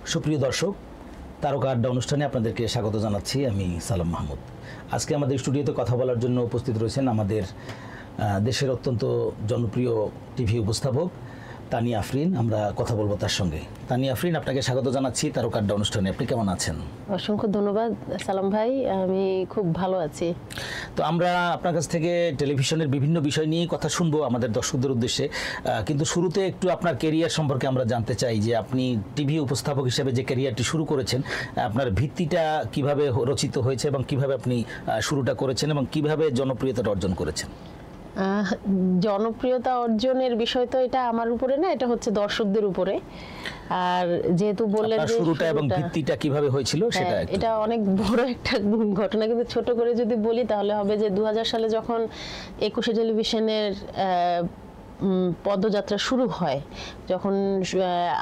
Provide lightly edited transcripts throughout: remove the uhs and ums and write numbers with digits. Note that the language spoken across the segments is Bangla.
সুপ্রিয় দর্শক, তারকা আড্ডা অনুষ্ঠানে আপনাদেরকে স্বাগত জানাচ্ছি। আমি সালাম মাহমুদ। আজকে আমাদের স্টুডিওতে কথা বলার জন্য উপস্থিত রয়েছেন আমাদের দেশের অত্যন্ত জনপ্রিয় টিভি উপস্থাপক তানিয়া আফরিন। আমরা কথা বলবো তার সঙ্গে। তানিয়া আফরিন, আপনাকে স্বাগত জানাচ্ছি তারকা আড্ডা অনুষ্ঠানে। আপনি কেমন আছেন? অসংখ্য ধন্যবাদ সালাম ভাই, আমি খুব ভালো আছি। তো আমরা আপনার কাছ থেকে টেলিভিশনের বিভিন্ন বিষয় নিয়ে কথা শুনবো আমাদের দর্শকদের উদ্দেশ্যে, কিন্তু শুরুতে একটু আপনার ক্যারিয়ার সম্পর্কে আমরা জানতে চাই যে আপনি টিভি উপস্থাপক হিসেবে যে ক্যারিয়ারটি শুরু করেছেন, আপনার ভিত্তিটা কিভাবে রচিত হয়েছে এবং কিভাবে আপনি শুরুটা করেছেন এবং কিভাবে জনপ্রিয়তা অর্জন করেছেন? জনপ্রিয়তা অর্জনের বিষয় তো এটা আমার উপরে না, এটা হচ্ছে দর্শকদের উপরে। আর যেহেতু বললেন যে শুরুটা এবং ভিত্তিটা কিভাবে হয়েছিল সেটা এটা অনেক বড় একটা ঘটনা, কিন্তু ছোট করে যদি বলি তাহলে হবে যে 2000 সালে যখন 21 টেলিভিশনের পদযাত্রা শুরু হয়, যখন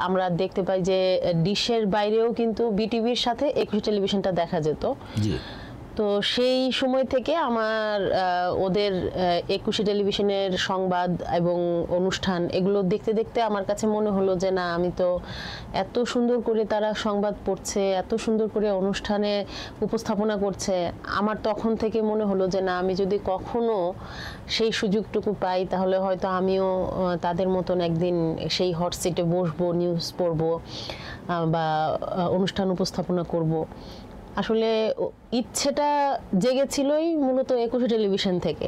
আমরা দেখতে পাই যে ডিশের বাইরেও কিন্তু বিটিভির সাথে 21 টেলিভিশনটা দেখা যেত। জি। তো সেই সময় থেকে আমার ওদের 21 টেলিভিশনের সংবাদ এবং অনুষ্ঠান এগুলো দেখতে দেখতে আমার কাছে মনে হলো যে না, আমি তো এত সুন্দর করে তারা সংবাদ পড়ছে, এত সুন্দর করে অনুষ্ঠানে উপস্থাপনা করছে, আমার তখন থেকে মনে হলো যে না, আমি যদি কখনো সেই সুযোগটুকু পাই তাহলে হয়তো আমিও তাদের মতন একদিন সেই হট সিটে বসবো, নিউজ পড়বো বা অনুষ্ঠান উপস্থাপনা করব। আসলে ইচ্ছেটা জেগেছিলই মূলত 21 টেলিভিশন থেকে।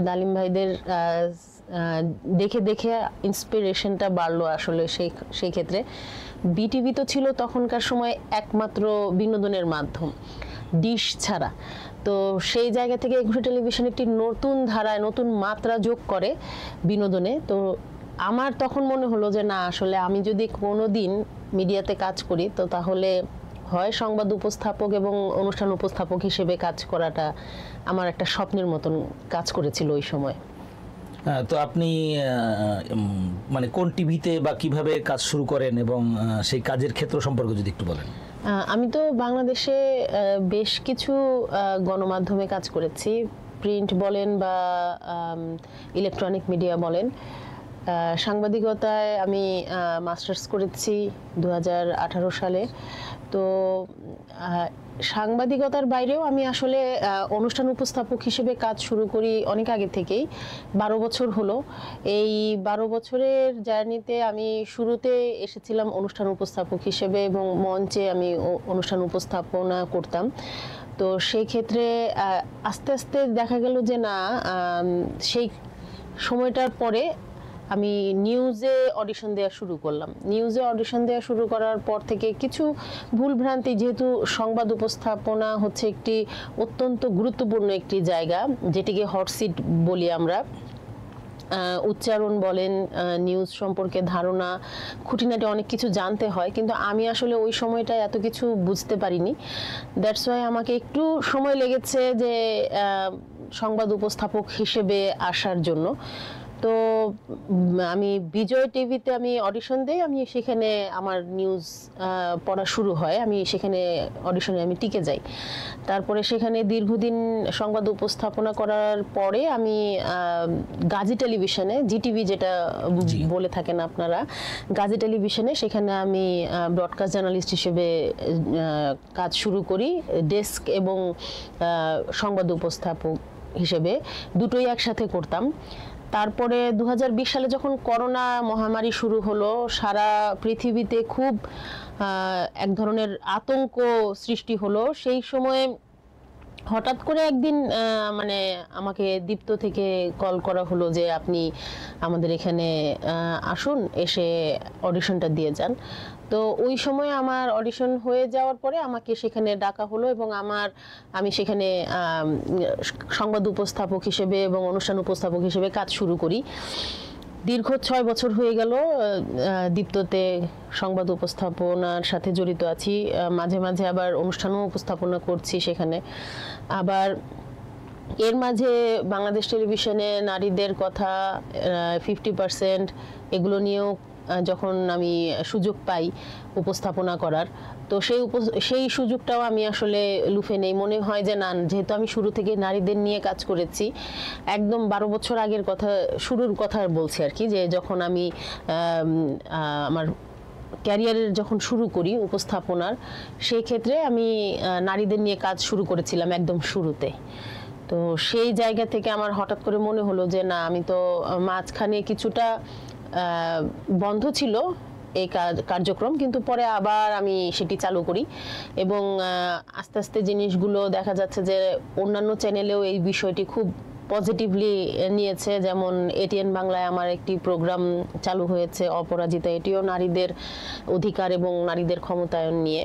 ডালিম ভাইদের দেখে দেখে ইন্সপিরেশনটা বাড়লো আসলে সেই ক্ষেত্রে। বিটিভি তো ছিল তখনকার সময় একমাত্র বিনোদনের মাধ্যম, ডিশ ছাড়া। তো সেই জায়গা থেকে 21 টেলিভিশন একটি নতুন ধারায় নতুন মাত্রা যোগ করে বিনোদনে। তো আমার তখন মনে হলো যে না, আসলে আমি যদি কোনো দিন মিডিয়াতে কাজ করি তো তাহলে হয় সংবাদ উপস্থাপক এবং অনুষ্ঠান উপস্থাপক হিসেবে কাজ করাটা আমার একটা স্বপ্নের মতন কাজ করেছিল ওই সময়। তো আপনি মানে কোন টিভিতে বা কিভাবে কাজ শুরু করেন এবং সেই কাজের ক্ষেত্র সম্পর্কে যদি একটু বলেন। আমি তো বাংলাদেশে বেশ কিছু গণমাধ্যমে কাজ করেছি, প্রিন্ট বলেন বা ইলেকট্রনিক মিডিয়া বলেন। সাংবাদিকতায় আমি মাস্টার্স করেছি 2018 সালে। তো সাংবাদিকতার বাইরেও আমি আসলে অনুষ্ঠান উপস্থাপক হিসেবে কাজ শুরু করি অনেক আগে থেকেই, 12 বছর হলো। এই 12 বছরের জার্নিতে আমি শুরুতে এসেছিলাম অনুষ্ঠান উপস্থাপক হিসেবে এবং মঞ্চে আমি অনুষ্ঠান উপস্থাপনা করতাম। তো সেই ক্ষেত্রে আস্তে আস্তে দেখা গেল যে না, সেই সময়টার পরে আমি নিউজে অডিশন দেওয়া শুরু করলাম। নিউজে অডিশন দেওয়া শুরু করার পর থেকে কিছু ভুলভ্রান্তি, যেহেতু সংবাদ উপস্থাপনা হচ্ছে একটি অত্যন্ত গুরুত্বপূর্ণ একটি জায়গা, যেটিকে হট সিট বলি আমরা। উচ্চারণ বলেন, নিউজ সম্পর্কে ধারণা, খুঁটিনাটি অনেক কিছু জানতে হয়, কিন্তু আমি আসলে ওই সময়টায় এত কিছু বুঝতে পারিনি। দ্যাটস ওয়াই আমাকে একটু সময় লেগেছে যে সংবাদ উপস্থাপক হিসেবে আসার জন্য। তো আমি বিজয় টিভিতে আমি অডিশন দিই, আমি সেখানে আমার নিউজ পড়া শুরু হয়, আমি সেখানে অডিশনে আমি টিকে যাই। তারপরে সেখানে দীর্ঘদিন সংবাদ উপস্থাপনা করার পরে আমি গাজী টেলিভিশনে, জিটিভি যেটা বলে থাকেন আপনারা, গাজী টেলিভিশনে সেখানে আমি ব্রডকাস্ট জার্নালিস্ট হিসেবে কাজ শুরু করি, ডেস্ক এবং সংবাদ উপস্থাপক হিসেবে দুটোই একসাথে করতাম। তারপরে 2020 সালে যখন করোনা মহামারী শুরু হলো, সারা পৃথিবীতে খুব এক ধরনের আতঙ্ক সৃষ্টি হলো। সেই সময়ে হঠাৎ করে একদিন মানে আমাকে দীপ্ত থেকে কল করা হলো যে আপনি আমাদের এখানে আসুন, এসে অডিশনটা দিয়ে যান। তো ওই সময় আমার অডিশন হয়ে যাওয়ার পরে আমাকে সেখানে ডাকা হলো এবং আমি সেখানে সংবাদ উপস্থাপক হিসেবে এবং অনুষ্ঠান উপস্থাপক হিসেবে কাজ শুরু করি। দীর্ঘ 6 বছর হয়ে গেল দীপ্ততে সংবাদ উপস্থাপনার সাথে জড়িত আছি। মাঝে মাঝে আবার অনুষ্ঠানও উপস্থাপনা করছি সেখানে। আবার এর মাঝে বাংলাদেশ টেলিভিশনে নারীদের কথা, 50% এগুলো নিয়েও যখন আমি সুযোগ পাই উপস্থাপনা করার, তো সেই সুযোগটাও আমি আসলে লুফে নেই। মনে হয় যে না, যেহেতু আমি শুরু থেকে নারীদের নিয়ে কাজ করেছি, একদম 12 বছর আগের কথা, শুরুর কথা বলছি আর কি, যে যখন আমি আমার ক্যারিয়ারের যখন শুরু করি উপস্থাপনার, সেই ক্ষেত্রে আমি নারীদের নিয়ে কাজ শুরু করেছিলাম একদম শুরুতে। তো সেই জায়গা থেকে আমার হঠাৎ করে মনে হলো যে না, আমি তো মাঝখানে কিছুটা বন্ধ ছিল এই কার্যক্রম, কিন্তু পরে আবার আমি সেটি চালু করি এবং আস্তে আস্তে জিনিসগুলো দেখা যাচ্ছে যে অন্যান্য চ্যানেলেও এই বিষয়টি খুব পজিটিভলি নিয়েছে। যেমন এটিএন বাংলায় আমার একটি প্রোগ্রাম চালু হয়েছে অপরাজিতা, এটিও নারীদের অধিকার এবং নারীদের ক্ষমতায়ন নিয়ে।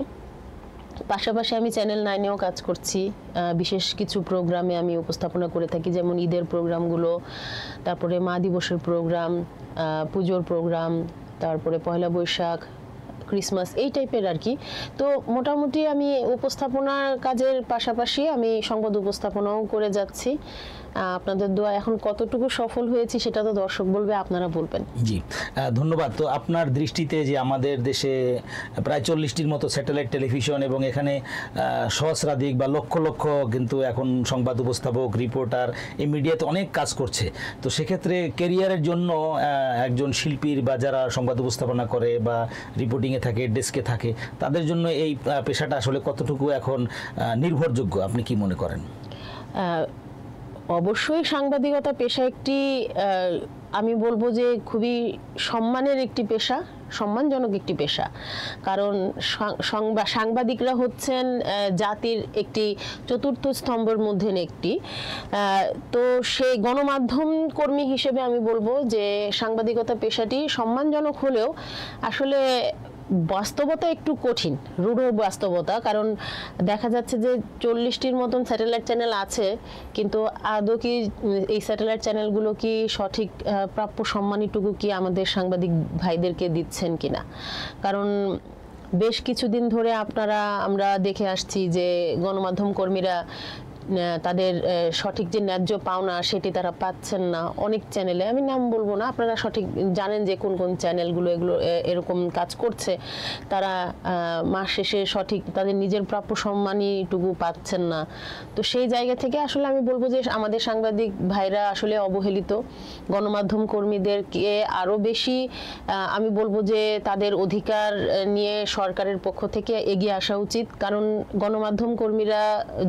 পাশাপাশি আমি চ্যানেল 9-এও কাজ করছি, বিশেষ কিছু প্রোগ্রামে আমি উপস্থাপনা করে থাকি, যেমন ঈদের প্রোগ্রামগুলো, তারপরে মা দিবসের প্রোগ্রাম, পুজোর প্রোগ্রাম, তারপরে পয়লা বৈশাখ, ক্রিসমাস, এই টাইপের আর কি। তো মোটামুটি আমি উপস্থাপনার কাজের পাশাপাশি আমি সংবাদ উপস্থাপনাও করে যাচ্ছি। আপনাদের দোয়া এখন কতটুকু সফল হয়েছি সেটা তো দর্শক বলবে, আপনারা বলবেন। জি, ধন্যবাদ। তো আপনার দৃষ্টিতে যে আমাদের দেশে প্রায় 40টির মতো স্যাটেলাইট টেলিভিশন এবং এখানে সহস্রাধিক বা লক্ষ লক্ষ কিন্তু এখন সংবাদ উপস্থাপক, রিপোর্টার এই মিডিয়াতে অনেক কাজ করছে। তো সেক্ষেত্রে ক্যারিয়ারের জন্য একজন শিল্পীর বা যারা সংবাদ উপস্থাপনা করে বা রিপোর্টিংয়ে থাকে, ডেস্কে থাকে, তাদের জন্য এই পেশাটা আসলে কতটুকু এখন নির্ভরযোগ্য আপনি কি মনে করেন? অবশ্যই সাংবাদিকতা পেশা একটি আমি বলবো যে খুবই সম্মানের একটি পেশা, সম্মানজনক একটি পেশা। কারণ সাংবাদিকরা হচ্ছেন জাতির একটি চতুর্থ স্তম্ভের মধ্যে একটি। তো সেই গণমাধ্যম কর্মী হিসেবে আমি বলবো যে সাংবাদিকতা পেশাটি সম্মানজনক হলেও আসলে বাস্তবতা একটু কঠিন, রূঢ় বাস্তবতা। কারণ দেখা যাচ্ছে যে 40টির মতন স্যাটেলাইট চ্যানেল আছে, কিন্তু আদৌ কি এই স্যাটেলাইট চ্যানেলগুলো কি সঠিক প্রাপ্য সম্মানটুকু কি আমাদের সাংবাদিক ভাইদেরকে দিচ্ছেন কিনা? কারণ বেশ কিছুদিন ধরে আমরা দেখে আসছি যে গণমাধ্যম কর্মীরা তাদের সঠিক যে ন্যায্য পাওনা সেটি তারা পাচ্ছেন না। অনেক চ্যানেলে, আমি নাম বলবো না, আপনারা সঠিক জানেন যে কোন কোন চ্যানেলগুলো এরকম কাজ করছে। তারা মাস শেষে সঠিক তাদের নিজের প্রাপ্য সম্মানটুকু পাচ্ছেন না। তো সেই জায়গা থেকে আসলে আমি বলবো যে আমাদের সাংবাদিক ভাইরা আসলে অবহেলিত। গণমাধ্যম কর্মীদেরকে আরো বেশি আমি বলবো যে তাদের অধিকার নিয়ে সরকারের পক্ষ থেকে এগিয়ে আসা উচিত। কারণ গণমাধ্যম কর্মীরা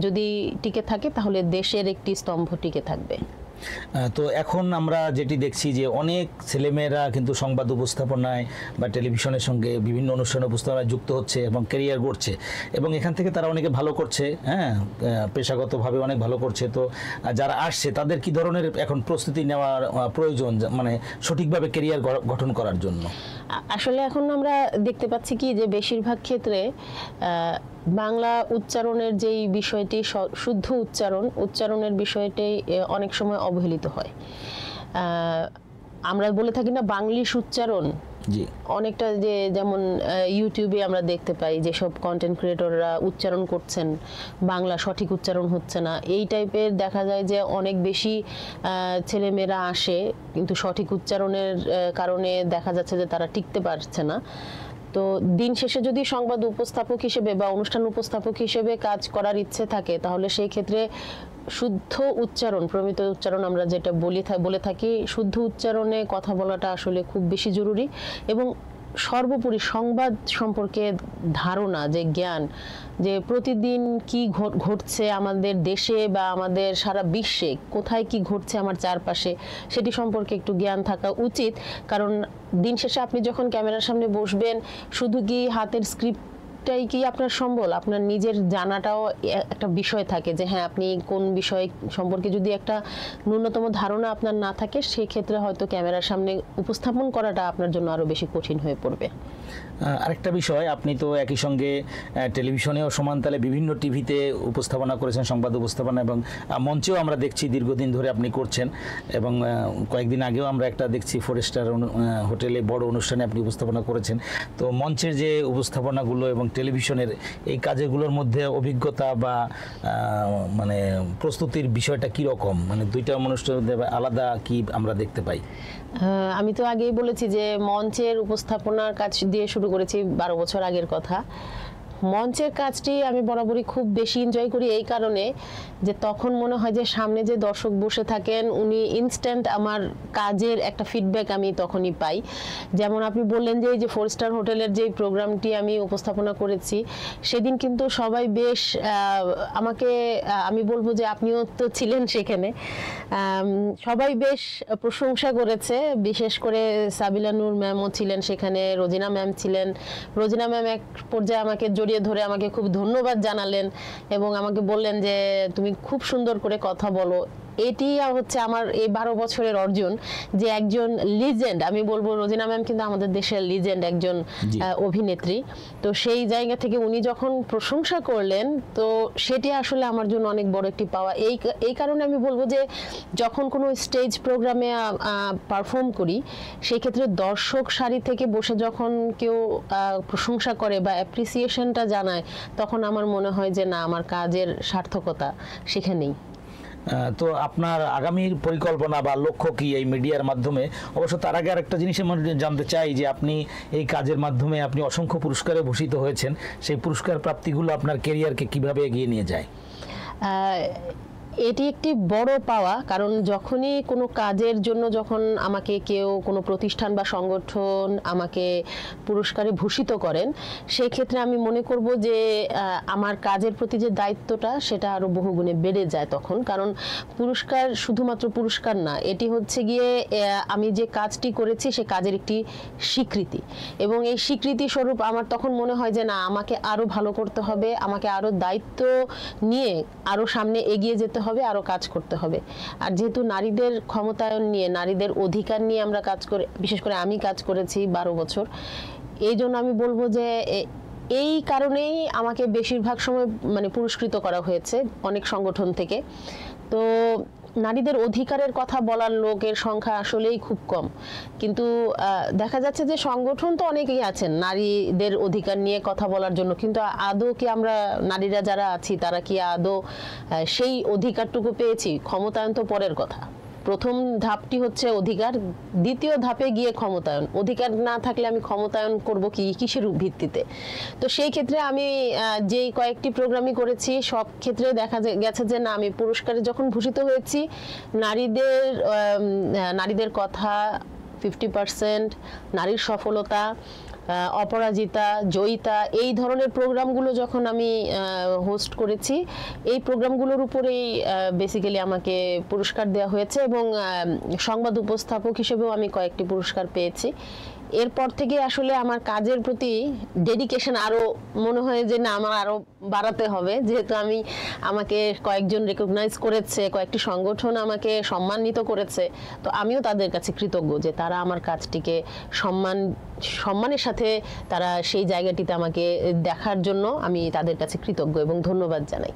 যদি টিকে থাকে তাহলে দেশের একটি স্তম্ভ টিকে থাকবে। তো এখন আমরা যেটি দেখছি যে অনেক ছেলেমেয়েরা কিন্তু সংবাদ উপস্থাপনায় বা টেলিভিশনের সঙ্গে বিভিন্ন অনুষ্ঠানে উপস্থাপনায় যুক্ত হচ্ছে এবং ক্যারিয়ার গড়ছে, এবং এখান থেকে তারা অনেকে ভালো করছে, হ্যাঁ, পেশাগতভাবে অনেক ভালো করছে। তো যারা আসছে তাদের কি ধরনের এখন প্রস্তুতি নেওয়ার প্রয়োজন, মানে সঠিকভাবে ক্যারিয়ার গঠন করার জন্য? আসলে এখন আমরা দেখতে পাচ্ছি কি যে বেশিরভাগ ক্ষেত্রে বাংলা উচ্চারণের যেই বিষয়টি, শুদ্ধ উচ্চারণের বিষয়টি অনেক সময় অবহেলিত হয়। আমরা বলে থাকি না বাংলিশ উচ্চারণ, জি, অনেকটা যে যেমন ইউটিউবে আমরা দেখতে পাই যেসব কন্টেন্ট ক্রিয়েটররা উচ্চারণ করছেন, বাংলা সঠিক উচ্চারণ হচ্ছে না, এই টাইপের দেখা যায় যে অনেক বেশি ছেলেমেয়েরা আসে, কিন্তু সঠিক উচ্চারণের কারণে দেখা যাচ্ছে যে তারা টিকতে পারছে না। তো দিন শেষে যদি সংবাদ উপস্থাপক হিসেবে বা অনুষ্ঠান উপস্থাপক হিসেবে কাজ করার ইচ্ছে থাকে, তাহলে সেই ক্ষেত্রে শুদ্ধ উচ্চারণ, প্রমিত উচ্চারণ আমরা যেটা বলে থাকি, শুদ্ধ উচ্চারণে কথা বলাটা আসলে খুব বেশি জরুরি। এবং সর্বোপরি সংবাদ সম্পর্কে ধারণা, যে জ্ঞান, যে প্রতিদিন কি ঘটছে আমাদের দেশে বা আমাদের সারা বিশ্বে, কোথায় কি ঘটছে আমার চারপাশে, সেটি সম্পর্কে একটু জ্ঞান থাকা উচিত। কারণ দিন শেষে আপনি যখন ক্যামেরার সামনে বসবেন, শুধু কি হাতের স্ক্রিপ্টটাই কি আপনার সম্বল? আপনার নিজের জানাটাও একটা বিষয় থাকে, যে হ্যাঁ, আপনি কোন বিষয় সম্পর্কে যদি একটা ন্যূনতম ধারণা আপনার না থাকে, সেক্ষেত্রে হয়তো ক্যামেরার সামনে উপস্থাপন করাটা আপনার জন্য আরো বেশি কঠিন হয়ে পড়বে। আরেকটা বিষয়, আপনি তো একই সঙ্গে টেলিভিশনেও সমানতালে বিভিন্ন টিভিতে উপস্থাপনা করেছেন, সংবাদ উপস্থাপনা, এবং মঞ্চেও আমরা দেখছি দীর্ঘদিন ধরে আপনি করছেন। এবং কয়েকদিন আগেও আমরা একটা দেখছি ফরেস্টার হোটেলে বড় অনুষ্ঠানে আপনি উপস্থাপনা করেছেন। তো মঞ্চের যে উপস্থাপনাগুলো এবং টেলিভিশনের এই কাজগুলোর মধ্যে অভিজ্ঞতা বা মানে প্রস্তুতির বিষয়টা কীরকম, মানে দুইটা অনুষ্ঠানের মধ্যে আলাদা কি আমরা দেখতে পাই? আমি তো আগেই বলেছি যে মঞ্চের উপস্থাপনার কাজ দিয়ে শুরু করেছি 12 বছর আগের কথা। মঞ্চের কাজটি আমি বরাবরই খুব বেশি এনজয় করি এই কারণে যে তখন মনে হয় যে সামনে যে দর্শক বসে থাকেন উনি ইনস্ট্যান্ট আমার কাজের একটা ফিডব্যাক আমি তখনই পাই। যেমন আপনি বললেন যে এই যে 4 স্টার হোটেলের যে প্রোগ্রামটি আমি উপস্থাপনা করেছি সেদিন কিন্তু সবাই বেশ আমাকে আমি বলবো যে আপনিও তো ছিলেন সেখানে, সবাই বেশ প্রশংসা করেছে। বিশেষ করে সাবিলা নূর ম্যামও ছিলেন সেখানে, রোজিনা ম্যাম ছিলেন। রোজিনা ম্যাম এক পর্যায়ে আমাকে জড়িয়ে ধরে আমাকে খুব ধন্যবাদ জানালেন এবং আমাকে বললেন যে তুমি খুব সুন্দর করে কথা বলো। এটি হচ্ছে আমার এই 12 বছরের অর্জন যে একজন লিজেন্ড, আমি বলবো রোজিনা ম্যাম কিন্তু আমাদের দেশের লিজেন্ড একজন অভিনেত্রী। তো সেই জায়গা থেকে উনি যখন প্রশংসা করলেন তো সেটি আসলে আমার জন্য অনেক বড় একটি পাওয়া। এই কারণে আমি বলবো যে যখন কোনো স্টেজ প্রোগ্রামে পারফর্ম করি সেই ক্ষেত্রে দর্শক সারি থেকে বসে যখন কেউ প্রশংসা করে বা অ্যাপ্রিসিয়েশনটা জানায় তখন আমার মনে হয় যে না, আমার কাজের সার্থকতা সেখানেই। তো আপনার আগামীর পরিকল্পনা বা লক্ষ্য কি এই মিডিয়ার মাধ্যমে? অবশ্য তার আগে আরেকটা জিনিস আমি জানতে চাই যে আপনি এই কাজের মাধ্যমে আপনি অসংখ্য পুরস্কারে ভূষিত হয়েছেন, সেই পুরস্কার প্রাপ্তিগুলো আপনার ক্যারিয়ারকে কিভাবে এগিয়ে নিয়ে যায়? এটি একটি বড় পাওয়া, কারণ যখনই কোনো কাজের জন্য যখন আমাকে কেউ কোনো প্রতিষ্ঠান বা সংগঠন আমাকে পুরস্কারে ভূষিত করেন সেই ক্ষেত্রে আমি মনে করব যে আমার কাজের প্রতি যে দায়িত্বটা সেটা আরো বহুগুণে বেড়ে যায় তখন। কারণ পুরস্কার শুধুমাত্র পুরস্কার না, এটি হচ্ছে গিয়ে আমি যে কাজটি করেছি সে কাজের একটি স্বীকৃতি, এবং এই স্বীকৃতি স্বরূপ আমার তখন মনে হয় যে না, আমাকে আরো ভালো করতে হবে, আমাকে আরো দায়িত্ব নিয়ে আরো সামনে এগিয়ে যেতে হবে, আরো কাজ করতে হবে। আর যেহেতু নারীদের ক্ষমতায়ন নিয়ে, নারীদের অধিকার নিয়ে আমরা কাজ করে, বিশেষ করে আমি কাজ করেছি 12 বছর, এই জন্য আমি বলবো যে এই কারণেই আমাকে বেশিরভাগ সময় মানে পুরস্কৃত করা হয়েছে অনেক সংগঠন থেকে। তো নারীদের অধিকারের কথা বলার লোকের সংখ্যা আসলেই খুব কম, কিন্তু দেখা যাচ্ছে যে সংগঠন তো অনেকেই আছেন নারীদের অধিকার নিয়ে কথা বলার জন্য, কিন্তু আদৌ কি আমরা নারীরা যারা আছি তারা কি আদৌ সেই অধিকারটুকু পেয়েছি? ক্ষমতায়ন তো পরের কথা, প্রথম ধাপটি হচ্ছে অধিকার, দ্বিতীয় ধাপে গিয়ে ক্ষমতায়ন। অধিকার না থাকলে আমি ক্ষমতায়ন করব কি, কিসের ভিত্তিতে? তো সেই ক্ষেত্রে আমি যেই কয়েকটি প্রোগ্রামই করেছি সব ক্ষেত্রে দেখা গেছে যে না, আমি পুরস্কারে যখন ভূষিত হয়েছি নারীদের কথা 50%, নারীর সফলতা, অপরাজিতা, জয়িতা, এই ধরনের প্রোগ্রামগুলো যখন আমি হোস্ট করেছি এই প্রোগ্রামগুলোর উপরেই বেসিক্যালি আমাকে পুরস্কার দেওয়া হয়েছে, এবং সংবাদ উপস্থাপক হিসেবেও আমি কয়েকটি পুরস্কার পেয়েছি। এরপর থেকে আসলে আমার কাজের প্রতি ডেডিকেশন আরো মনে হয় যে না, আমার আরো বাড়াতে হবে, যেহেতু আমাকে কয়েকজন রেকগনাইজ করেছে, কয়েকটি সংগঠন আমাকে সম্মানিত করেছে। তো আমিও তাদের কাছে কৃতজ্ঞ যে তারা আমার কাজটিকে সম্মানের সাথে তারা সেই জায়গাটিতে আমাকে দেখার জন্য আমি তাদের কাছে কৃতজ্ঞ এবং ধন্যবাদ জানাই।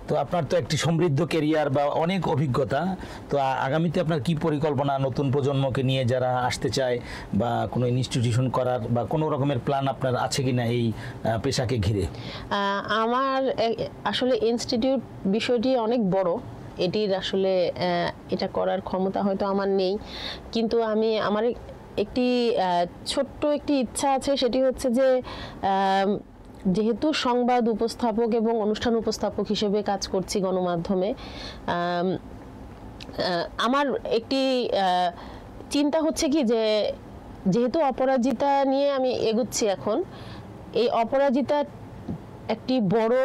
তো আপনার তো একটি সমৃদ্ধ ক্যারিয়ার বা অনেক অভিজ্ঞতা, তো আগামীতে আপনার কি পরিকল্পনা নতুন প্রজন্মকে নিয়ে যারা আসতে চায় বা কোনো ইনস্টিটিউশন করার বা কোনো রকমের প্ল্যান আপনার আছে কিনা এই পেশাকে ঘিরে? আমার আসলে ইনস্টিটিউট বিষয়টি অনেক বড়, এটির আসলে এটা করার ক্ষমতা হয়তো আমার নেই, কিন্তু আমার একটি ছোট্ট একটি ইচ্ছা আছে, সেটি হচ্ছে যে যেহেতু সংবাদ উপস্থাপক এবং অনুষ্ঠান উপস্থাপক হিসেবে কাজ করছি গণমাধ্যমে, আমার একটি চিন্তা হচ্ছে কি যে যেহেতু অপরাজিতা নিয়ে আমি এগুচ্ছি এখন, এই অপরাজিতা একটি বড়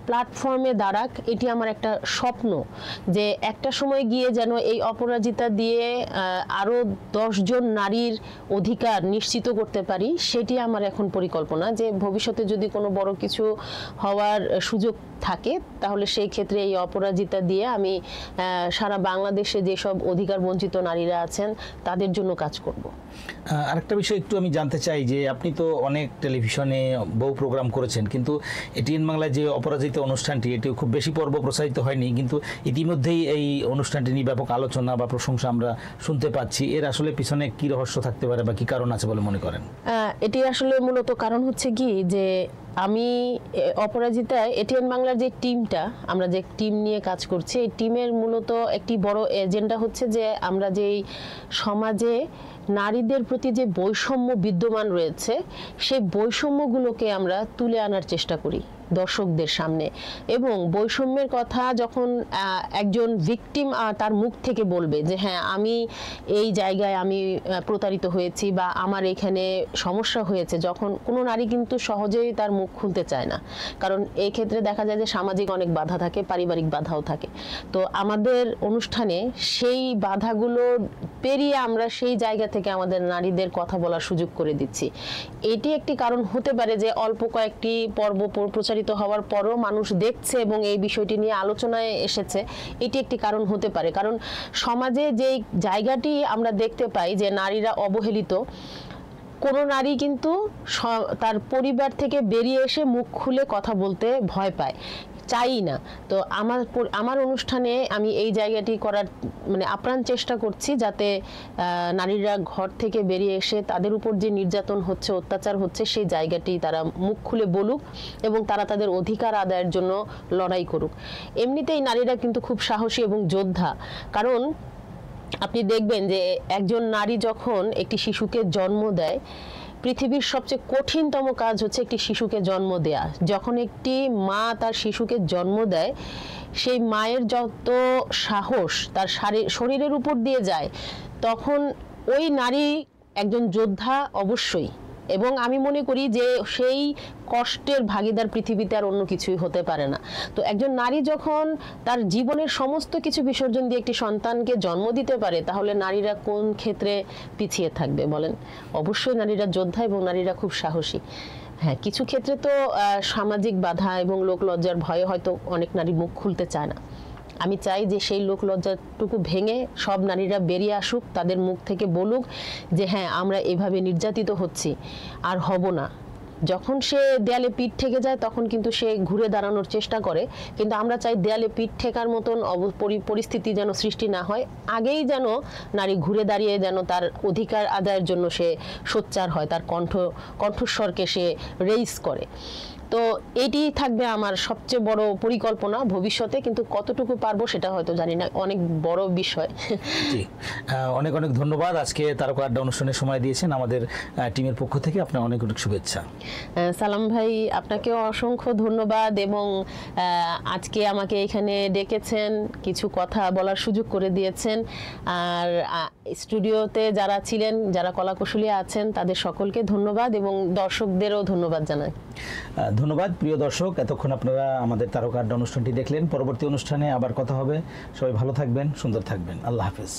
প্ল্যাটফর্মে দাঁড়াক, এটি আমার একটা স্বপ্ন যে একটা সময় গিয়ে যেন এই অপরাজিতা দিয়ে আরো 10 জন নারীর অধিকার নিশ্চিত করতে পারি। সেটি আমার এখন পরিকল্পনা, যে ভবিষ্যতে যদি কোনো বড় কিছু হওয়ার সুযোগ থাকে তাহলে সেই ক্ষেত্রে এই অপরাজিতা দিয়ে আমি সারা বাংলাদেশে যেসব অধিকার বঞ্চিত নারীরা আছেন তাদের জন্য কাজ করব। আরেকটা বিষয় একটু আমি জানতে চাই যে আপনি তো অনেক টেলিভিশনে বহু প্রোগ্রাম করেছেন, কিন্তু এটিএন বাংলায় যে অপরাজিতা অনুষ্ঠানটি এটি খুব বেশি পর্ব প্রচারিত হয়নি, কিন্তু ইতিমধ্যেই এই অনুষ্ঠানটি নিয়ে ব্যাপক আলোচনা বা প্রশংসা আমরা শুনতে পাচ্ছি। এর আসলে পিছনে কি রহস্য থাকতে পারে বা কি কারণ আছে বলে মনে করেন? এটি আসলে মূলত কারণ হচ্ছে কি যে আমি অপরাজিতা এটিএন বাংলার যে টিমটা, আমরা যে টিম নিয়ে কাজ করছি, এই টিমের মূলত একটি বড় এজেন্ডা হচ্ছে যে আমরা যেই সমাজে নারীদের প্রতি যে বৈষম্য বিদ্যমান রয়েছে সেই বৈষম্যগুলোকে আমরা তুলে আনার চেষ্টা করি দর্শকদের সামনে। এবং বৈষম্যের কথা যখন একজন ভিকটিম তার মুখ থেকে বলবে যে হ্যাঁ আমি এই জায়গায় আমি প্রতারিত হয়েছি বা আমার এখানে সমস্যা হয়েছে, যখন কোনো নারী কিন্তু সহজেই তার মুখ খুলতে চায় না, কারণ এই ক্ষেত্রে দেখা যায় যে সামাজিক অনেক বাধা থাকে, পারিবারিক বাধাও থাকে। তো আমাদের অনুষ্ঠানে সেই বাধাগুলো পেরিয়ে আমরা সেই জায়গা থেকে আমাদের নারীদের কথা বলার সুযোগ করে দিচ্ছি। এটি একটি কারণ হতে পারে যে অল্প কয়েকটি পর্ব প্রচারিত হওয়ার পরও মানুষ দেখছে এবং এই বিষয়টি নিয়ে আলোচনায় এসেছে, এটি একটি কারণ হতে পারে। কারণ সমাজে যেই জায়গাটি আমরা দেখতে পাই যে নারীরা অবহেলিত, কোনো নারী কিন্তু তার পরিবার থেকে বেরিয়ে এসে মুখ খুলে কথা বলতে ভয় পায়, চাই না। তো আমার অনুষ্ঠানে আমি এই জায়গাটি করার মানে আপ্রাণ চেষ্টা করছি, যাতে নারীরা ঘর থেকে বেরিয়ে এসে তাদের উপর যে নির্যাতন হচ্ছে, অত্যাচার হচ্ছে, সেই জায়গাটি তারা মুখ খুলে বলুক এবং তারা তাদের অধিকার আদায়ের জন্য লড়াই করুক। এমনিতেই নারীরা কিন্তু খুব সাহসী এবং যোদ্ধা, কারণ আপনি দেখবেন যে একজন নারী যখন একটি শিশুকে জন্ম দেয়, পৃথিবীর সবচেয়ে কঠিনতম কাজ হচ্ছে একটি শিশুকে জন্ম দেয়া। যখন একটি মা তার শিশুকে জন্ম দেয়, সেই মায়ের যত সাহস তার শরীরের উপর দিয়ে যায়, তখন ওই নারী একজন যোদ্ধা অবশ্যই। এবং আমি মনে করি যে সেই কষ্টের ভাগিদার পৃথিবীতে আর অন্য কিছুই হতে পারে না। তো একজন নারী যখন তার জীবনের সমস্ত কিছু বিসর্জন দিয়ে একটি সন্তানকে জন্ম দিতে পারে, তাহলে নারীরা কোন ক্ষেত্রে পিছিয়ে থাকবে বলেন? অবশ্যই নারীরা যোদ্ধা এবং নারীরা খুব সাহসী। হ্যাঁ, কিছু ক্ষেত্রে তো সামাজিক বাধা এবং লোকলজ্জার ভয়ে হয়তো অনেক নারী মুখ খুলতে চায় না। আমি চাই যে সেই লোকলজ্জাটুকু ভেঙে সব নারীরা বেরিয়ে আসুক, তাদের মুখ থেকে বলুক যে হ্যাঁ আমরা এভাবে নির্যাতিত হচ্ছি, আর হব না। যখন সে দেয়ালে পিঠ ঠেকে যায় তখন কিন্তু সে ঘুরে দাঁড়ানোর চেষ্টা করে, কিন্তু আমরা চাই দেয়ালে পিঠ ঠেকার মতন পরিস্থিতি যেন সৃষ্টি না হয়, আগেই যেন নারী ঘুরে দাঁড়িয়ে যেন তার অধিকার আদায়ের জন্য সে সোচ্চার হয়, তার কণ্ঠস্বরকে সে রেইজ করে। তো এটি থাকবে আমার সবচেয়ে বড় পরিকল্পনা ভবিষ্যতে, কিন্তু কতটুকু পারবো সেটা হয়তো জানি না, অনেক বড় বিষয়। জি, অনেক অনেক ধন্যবাদ। আজকে তারকা আড্ডা অনুষ্ঠানের সময় দিয়েছেন আমাদের টিমের পক্ষ থেকে, আপনার অনেক অনেক শুভেচ্ছা। সালাম ভাই, আপনাকেও অসংখ্য ধন্যবাদ, এবং আজকে আমাকে এখানে ডেকেছেন, কিছু কথা বলার সুযোগ করে দিয়েছেন। আর স্টুডিওতে যারা ছিলেন, যারা কলাকুশলী আছেন, তাদের সকলকে ধন্যবাদ এবং দর্শকদেরও ধন্যবাদ জানাই। ধন্যবাদ প্রিয় দর্শক, এতক্ষণ আপনারা আমাদের তারকা আড্ডা অনুষ্ঠানটি দেখলেন। পরবর্তী অনুষ্ঠানে আবার কথা হবে। সবাই ভালো থাকবেন, সুন্দর থাকবেন। আল্লাহ হাফেজ।